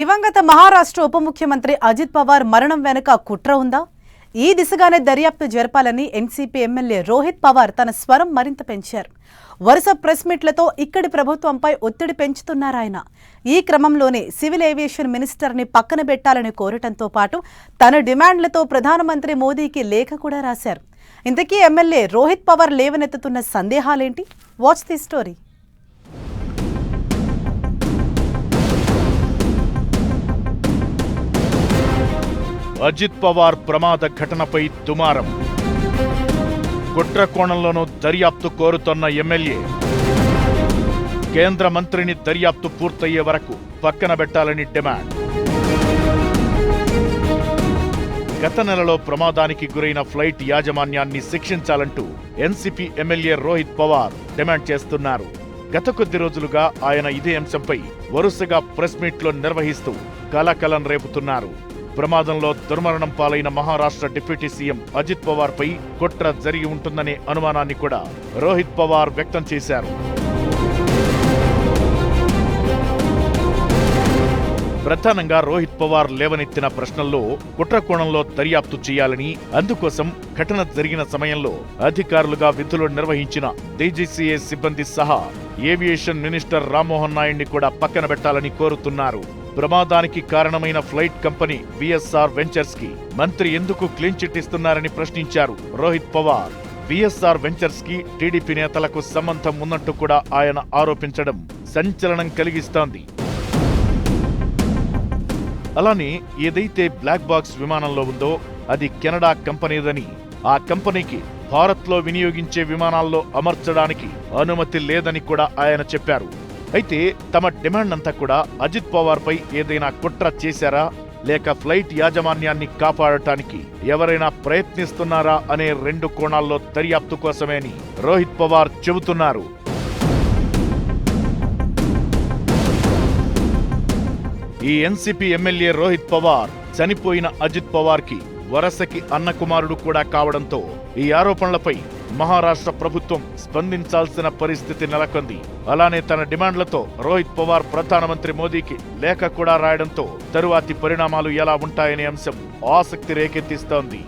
దివంగత మహారాష్ట్ర ఉప ముఖ్యమంత్రి అజిత్ పవార్ మరణం వెనుక కుట్ర ఉందా? ఈ దిశగానే దర్యాప్తు జరపాలని ఎన్సీపీ ఎమ్మెల్యే రోహిత్ పవార్ తన స్వరం మరింత పెంచారు. వరుస ప్రెస్ మీట్లతో ఇక్కడి ప్రభుత్వంపై ఒత్తిడి పెంచుతున్నారాయన. ఈ క్రమంలోనే సివిల్ ఏవియేషన్ మినిస్టర్ని పక్కన పెట్టాలని కోరటంతో పాటు తన డిమాండ్లతో ప్రధానమంత్రి మోదీకి లేఖ కూడా రాశారు. ఇంతకీ ఎమ్మెల్యే రోహిత్ పవార్ లేవనెత్తుతున్న సందేహాలేంటి? Watch the story. Ajit Pawar ప్రమాద ఘటనపై దుమారం. కుట్ర కోణంలోనూ దర్యాప్తు కోరుతోన్న ఎమ్మెల్యే. కేంద్ర మంత్రిని దర్యాప్తు పూర్తయ్యే వరకు పక్కన పెట్టాలని డిమాండ్. గత నెలలో ప్రమాదానికి గురైన ఫ్లైట్ యాజమాన్యాన్ని శిక్షించాలంటూ NCP MLA Rohit Pawar demand చేస్తున్నారు. గత కొద్ది రోజులుగా ఆయన ఇదే అంశంపై వరుసగా ప్రెస్ మీట్లు నిర్వహిస్తూ కలకలం రేపుతున్నారు. ప్రమాదంలో దుర్మరణం పాలైన మహారాష్ట్ర డిప్యూటీ సీఎం అజిత్ పవార్ పై కుట్ర జరిగి ఉంటుందనే అనుమానాన్ని కూడా రోహిత్ పవార్ వ్యక్తం చేశారు. ప్రధానంగా రోహిత్ పవార్ లేవనెత్తిన ప్రశ్నల్లో కుట్ర కోణంలో దర్యాప్తు చేయాలని, అందుకోసం ఘటన జరిగిన సమయంలో అధికారులుగా విధులు నిర్వహించిన డీజీసీఏ సిబ్బంది సహా ఏవియేషన్ మినిస్టర్ రామ్మోహన్ నాయుడిని కూడా పక్కన పెట్టాలని కోరుతున్నారు. ప్రమాదానికి కారణమైన ఫ్లైట్ కంపెనీ విఎస్ఆర్ వెంచర్స్ కి మంత్రి ఎందుకు క్లీన్ చిట్ ఇస్తున్నారని ప్రశ్నించారు రోహిత్ పవార్. విఎస్ఆర్ వెంచర్స్ కి టీడీపీ నేతలకు సంబంధం ఉన్నట్టు కూడా ఆయన ఆరోపించడం సంచలనం కలిగిస్తోంది. అలానే ఏదైతే బ్లాక్ బాక్స్ విమానంలో ఉందో అది కెనడా కంపెనీదని, ఆ కంపెనీకి భారత్లో వినియోగించే విమానాల్లో అమర్చడానికి అనుమతి లేదని కూడా ఆయన చెప్పారు. అయితే తమ డిమాండ్ అంతా కూడా అజిత్ పవార్ పై ఏదైనా కుట్ర చేశారా, లేక ఫ్లైట్ యాజమాన్యాన్ని కాపాడటానికి ఎవరైనా ప్రయత్నిస్తున్నారా అనే రెండు కోణాల్లో దర్యాప్తు కోసమే అని రోహిత్ పవార్ చెబుతున్నారు. ఈ ఎన్సీపీ ఎమ్మెల్యే రోహిత్ పవార్ చనిపోయిన అజిత్ పవార్ కి వరసకి అన్నకుమారుడు కూడా కావడంతో ఈ ఆరోపణలపై మహారాష్ట్ర ప్రభుత్వం స్పందించాల్సిన పరిస్థితి నెలకొంది. అలానే తన డిమాండ్లతో రోహిత్ పవార్ ప్రధానమంత్రి మోదీకి లేఖ కూడా రాయడంతో తరువాతి పరిణామాలు ఎలా ఉంటాయనే అంశం ఆసక్తి రేకెత్తిస్తోంది.